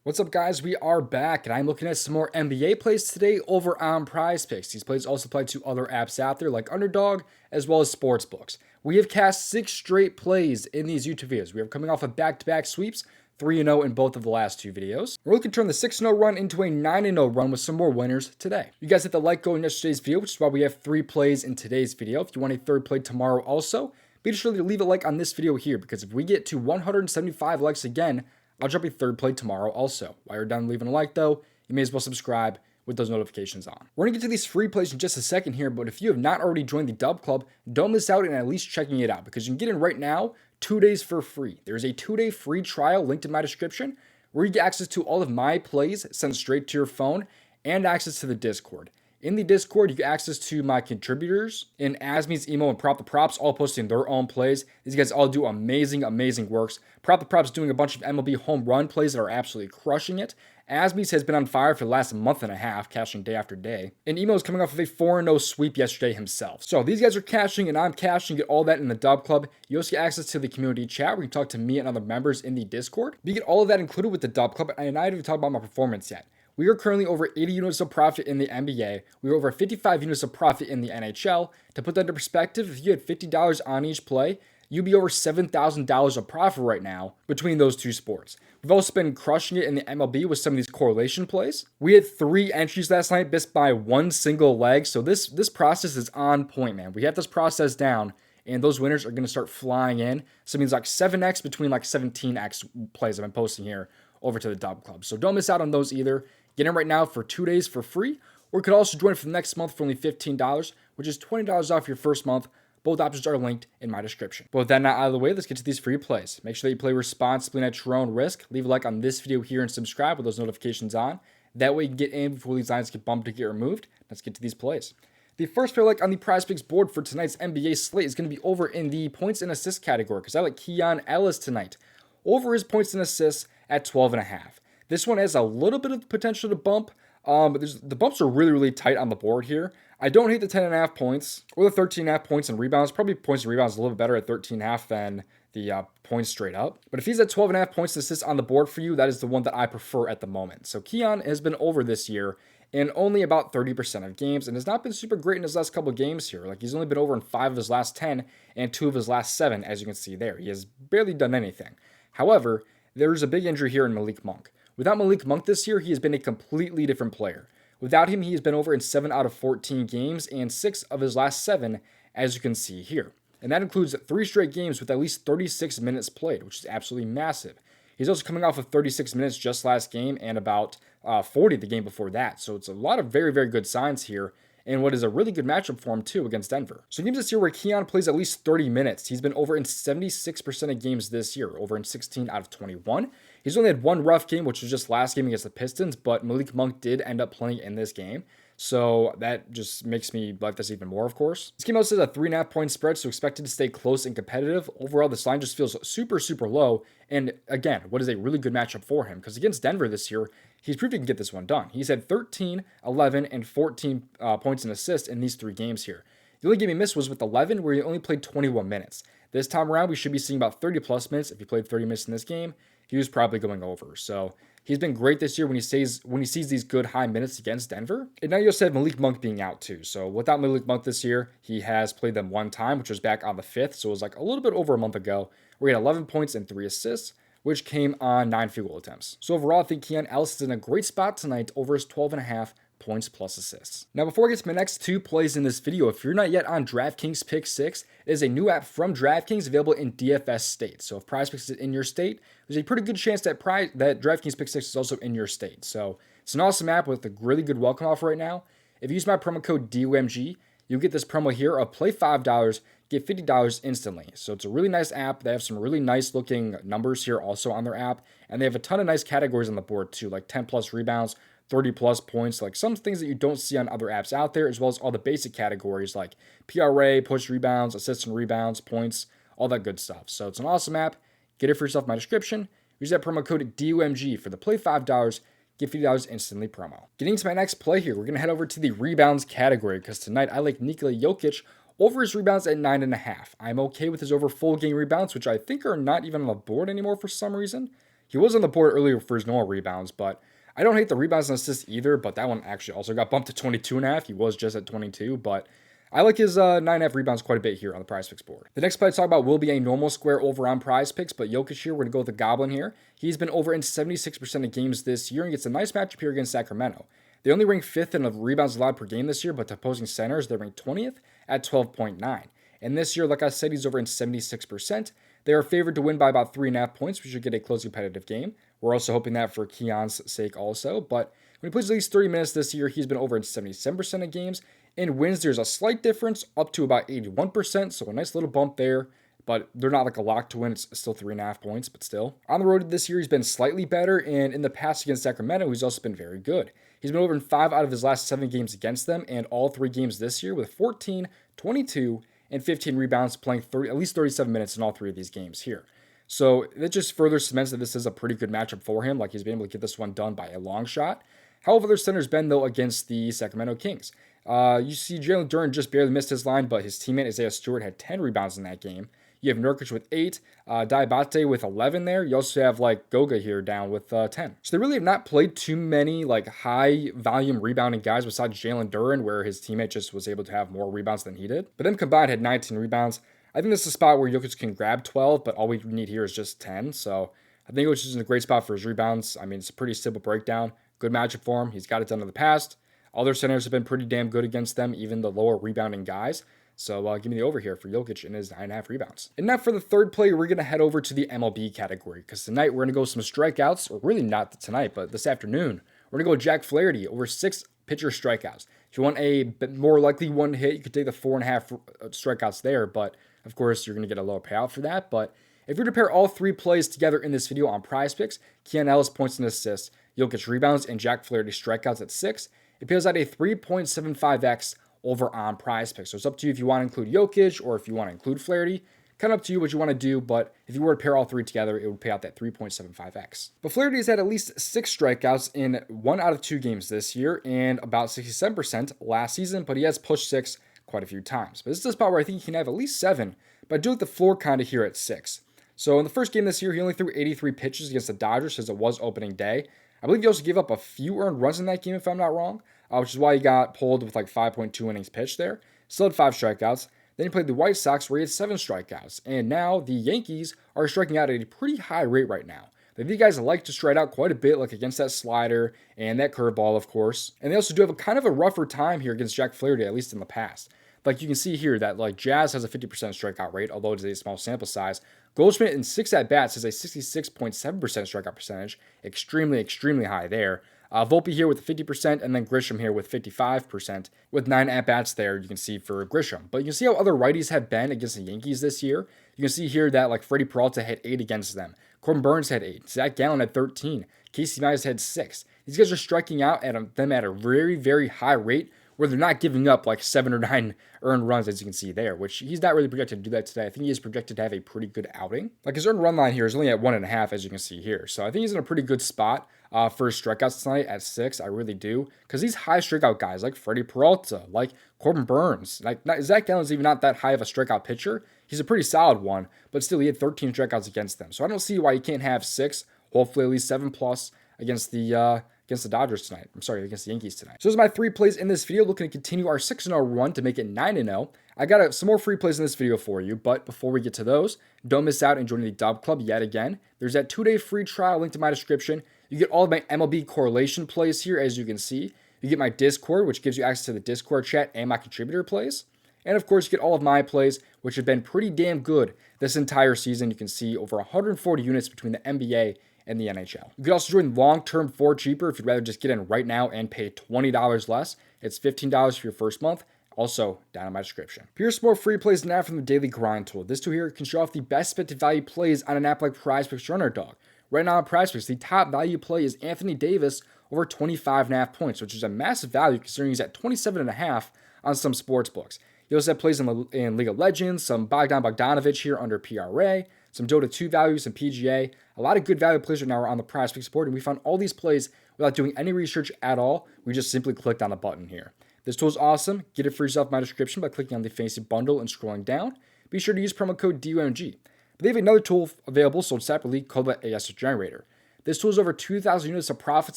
What's up, guys? We are back, and I'm looking at some more NBA plays today over on PrizePicks. These plays also apply to other apps out there like Underdog, as well as Sportsbooks. We have cast 6 straight plays in these YouTube videos. We are coming off of back-to-back sweeps, 3-0 in both of the last 2 videos. We're looking to turn the 6-0 run into a 9-0 run with some more winners today. You guys hit the like goal in yesterday's video, which is why we have 3 plays in today's video. If you want a third play tomorrow also, be sure to leave a like on this video here, because if we get to 175 likes again, I'll drop a third play tomorrow also. While you're done leaving a like though, you may as well subscribe with those notifications on. We're gonna get to these free plays in just a second here, but if you have not already joined the DubClub, don't miss out in at least checking it out, because you can get in right now 2 days for free. There's a 2-day free trial linked in my description where you get access to all of my plays sent straight to your phone and access to the Discord. In the Discord, you get access to my contributors in Asmi's, Emo, and Prop the Props, all posting their own plays. These guys all do amazing works. Prop the Props doing a bunch of MLB home run plays that are absolutely crushing it. Asmi's has been on fire for the last month and a half, cashing day after day. And Emo is coming off of a 4-0 sweep yesterday himself. So these guys are cashing, and I'm cashing. Get all that in the DubClub. You also get access to the community chat where you can talk to me and other members in the Discord. You get all of that included with the DubClub, and I haven't even talked about my performance yet. We are currently over 80 units of profit in the NBA. We are over 55 units of profit in the NHL. To put that into perspective, if you had $50 on each play, you'd be over $7,000 of profit right now between those two sports. We've also been crushing it in the MLB with some of these correlation plays. We had 3 entries last night, missed by 1 single leg. So this process is on point, man. We have this process down, and those winners are going to start flying in. So it means like 7x between like 17x plays I've been posting here over to the DubClub. So don't miss out on those either. Get in right now for 2 days for free, or you could also join for the next month for only $15, which is $20 off your first month. Both options are linked in my description. But with that now out of the way, let's get to these free plays. Make sure that you play responsibly and at your own risk. Leave a like on this video here and subscribe with those notifications on. That way you can get in before these lines get bumped to get removed. Let's get to these plays. The first play I like on the PrizePicks board for tonight's NBA slate is going to be over in the points and assists category, because I like Keon Ellis tonight. Over his points and assists at 12.5. This one has a little bit of potential to bump, but the bumps are really tight on the board here. I don't hate the 10.5 points or the 13.5 points and rebounds. Probably points and rebounds a little bit better at 13.5 than the points straight up. But if he's at 12.5 points and assists on the board for you, that is the one that I prefer at the moment. So Keon has been over this year in only about 30% of games and has not been super great in his last couple of games here. Like, he's only been over in 5 of his last 10 and 2 of his last 7, as you can see there. He has barely done anything. However, there's a big injury here in Malik Monk. Without Malik Monk this year, he has been a completely different player. Without him, he has been over in 7 out of 14 games and 6 of his last 7, as you can see here. And that includes 3 straight games with at least 36 minutes played, which is absolutely massive. He's also coming off of 36 minutes just last game and about 40 the game before that. So it's a lot of very good signs here, and what is a really good matchup for him too against Denver. So games this year where Keon plays at least 30 minutes, he's been over in 76% of games this year, over in 16 out of 21. He's only had 1 rough game, which was just last game against the Pistons, but Malik Monk did end up playing in this game. So that just makes me like this even more, of course. This game also has a 3.5 point spread, so expected to stay close and competitive. Overall, this line just feels super low. And again, what is a really good matchup for him? Because against Denver this year, he's proved he can get this one done. He's had 13, 11, and 14 points and assists in these 3 games here. The only game he missed was with 11, where he only played 21 minutes. This time around, we should be seeing about 30 plus minutes. If he played 30 minutes in this game, he was probably going over. So he's been great this year when he sees these good high minutes against Denver. And now you also have Malik Monk being out too. So without Malik Monk this year, he has played them 1 time, which was back on the 5th. So it was like a little bit over a month ago, where he had 11 points and 3 assists, which came on 9 field goal attempts. So overall, I think Keon Ellis is in a great spot tonight over his 12.5 points plus assists. Now, before I get to my next 2 plays in this video, if you're not yet on DraftKings Pick 6, it is a new app from DraftKings available in DFS states. So if PrizePicks is in your state, there's a pretty good chance that DraftKings Pick 6 is also in your state. So it's an awesome app with a really good welcome offer right now. If you use my promo code DOMG, you'll get this promo here of play $5, get $50 instantly. So it's a really nice app. They have some really nice looking numbers here also on their app. And they have a ton of nice categories on the board too, like 10 plus rebounds, 30 plus points, like some things that you don't see on other apps out there, as well as all the basic categories like PRA, push rebounds, assists and rebounds, points, all that good stuff. So it's an awesome app. Get it for yourself in my description. Use that promo code DOMG for the play $5, get $50 instantly promo. Getting to my next play here, we're going to head over to the rebounds category, because tonight I like Nikola Jokic over his rebounds at 9.5. I'm okay with his over full game rebounds, which I think are not even on the board anymore for some reason. He was on the board earlier for his normal rebounds, but I don't hate the rebounds and assists either, but that one actually also got bumped to 22.5. He was just at 22, but I like his 9.5 rebounds quite a bit here on the PrizePicks board. The next play I talk about will be a normal square over on PrizePicks, but Jokic here, we're going to go with the Goblin here. He's been over in 76% of games this year and gets a nice matchup here against Sacramento. They only rank 5th in the rebounds allowed per game this year, but to opposing centers, they're ranked 20th at 12.9. And this year, like I said, he's over in 76%. They are favored to win by about 3.5 points. We should get a close competitive game. We're also hoping that for Keon's sake also. But when he plays at least 30 minutes this year, he's been over in 77% of games. In wins, there's a slight difference up to about 81%. So a nice little bump there. But they're not like a lock to win. It's still 3.5 points, but still. On the road this year, he's been slightly better. And in the past against Sacramento, he's also been very good. He's been over in 5 out of his last 7 games against them. And all 3 games this year with 14, 22, and 15 rebounds, playing at least 37 minutes in all 3 of these games here. So that just further cements that this is a pretty good matchup for him. Like, he's been able to get this one done by a long shot. How have other centers been, though, against the Sacramento Kings? You see Jalen Duren just barely missed his line, but his teammate Isaiah Stewart had 10 rebounds in that game. You have Nurkic with 8, Diabate with 11 there. You also have like Goga here down with 10. So they really have not played too many like high volume rebounding guys besides Jalen Duren, where his teammate just was able to have more rebounds than he did. But them combined had 19 rebounds. I think this is a spot where Jokic can grab 12, but all we need here is just 10. So I think Jokic is in a great spot for his rebounds. I mean, it's a pretty simple breakdown. Good matchup for him. He's got it done in the past. Other centers have been pretty damn good against them, even the lower rebounding guys. So give me the over here for Jokic and his 9.5 rebounds. And now for the third play, we're going to head over to the MLB category, because tonight we're going to go some strikeouts, or really not tonight, but this afternoon. We're going to go Jack Flaherty over 6 pitcher strikeouts. If you want a bit more likely one hit, you could take the 4.5 strikeouts there, but of course you're going to get a lower payout for that. But if you're to pair all 3 plays together in this video on PrizePicks, Keon Ellis points and assists, Jokic rebounds, and Jack Flaherty strikeouts at 6, it pays out a 3.75x over on PrizePicks. So it's up to you if you want to include Jokic or if you want to include Flaherty. Kind of up to you what you want to do, but if you were to pair all 3 together, it would pay out that 3.75x. But Flaherty has had at least 6 strikeouts in 1 out of 2 games this year and about 67% last season, but he has pushed 6 quite a few times. But this is a spot where I think he can have at least 7, but I do like the floor kind of here at 6. So in the first game this year, he only threw 83 pitches against the Dodgers since it was opening day. I believe he also gave up a few earned runs in that game, if I'm not wrong, which is why he got pulled with like 5.2 innings pitched there. Still had 5 strikeouts. Then he played the White Sox, where he had 7 strikeouts. And now the Yankees are striking out at a pretty high rate right now. These guys like to strike out quite a bit, like against that slider and that curveball, of course. And they also do have a kind of a rougher time here against Jack Flaherty, at least in the past. Like you can see here that like Jazz has a 50% strikeout rate, although it's a small sample size. Goldschmidt in 6 at-bats has a 66.7% strikeout percentage. Extremely, extremely high there. Volpe here with 50%, and then Grisham here with 55%, with 9 at-bats there, you can see, for Grisham. But you can see how other righties have been against the Yankees this year. You can see here that, like, Freddie Peralta had 8 against them. Corbin Burns had 8. Zach Gallen had 13. Casey Mize had 6. These guys are striking out at them at a very, very high rate, where they're not giving up like 7 or 9 earned runs, as you can see there, which he's not really projected to do that today. I think he is projected to have a pretty good outing. Like, his earned run line here is only at 1.5, as you can see here. So I think he's in a pretty good spot for his strikeouts tonight at 6. I really do. Because these high strikeout guys, like Freddie Peralta, like Corbin Burns, like Zach Gallen's even not that high of a strikeout pitcher. He's a pretty solid one, but still he had 13 strikeouts against them. So I don't see why he can't have 6, hopefully at least 7 plus against the Dodgers tonight. I'm sorry, against the Yankees tonight. So those are my 3 plays in this video. Looking to continue our 6-0 run to make it 9-0. I got some more free plays in this video for you, but before we get to those, don't miss out and join the DubClub yet again. There's that 2-day free trial linked in my description. You get all of my MLB correlation plays here, as you can see. You get my Discord, which gives you access to the Discord chat and my contributor plays. And of course, you get all of my plays, which have been pretty damn good this entire season. You can see over 140 units between the NBA and the NHL. You can also join long-term for cheaper if you'd rather just get in right now and pay $20 less. It's $15 for your first month. Also, down in my description. Here's some more free plays now from the Daily Grind tool. This tool here can show off the best expected value plays on an app like PrizePicks or Underdog. Right now on PrizePicks, the top value play is Anthony Davis over 25.5 points, which is a massive value considering he's at 27.5 on some sports books. He also have plays in League of Legends, some Bogdanovich here under PRA, some Dota 2 values, some PGA. A lot of good value plays right now are on the PrizePicks board, and we found all these plays without doing any research at all. We just simply clicked on a button here. This tool is awesome. Get it for yourself in my description by clicking on the fancy bundle and scrolling down. Be sure to use promo code DOMG. But they have another tool available sold separately called the AS Generator. This tool has over 2,000 units of profit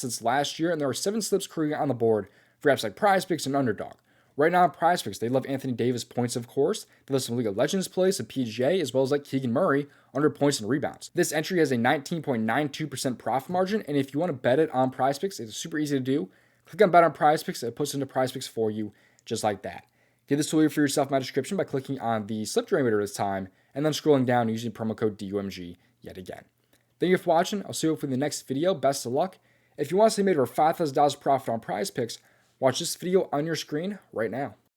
since last year, and there are 7 slips currently on the board for apps like PrizePicks and Underdog. Right now on PrizePicks, they love Anthony Davis points, of course. They love some League of Legends plays, some PGA, as well as like Keegan Murray under points and rebounds. This entry has a 19.92% profit margin, and if you want to bet it on PrizePicks, it's super easy to do. Click on Bet on PrizePicks, it puts into PrizePicks for you, just like that. Get this tool here for yourself in my description by clicking on the slip generator this time, and then scrolling down using promo code DOMG yet again. Thank you for watching. I'll see you for the next video. Best of luck. If you want to see made over $5,000 profit on PrizePicks, watch this video on your screen right now.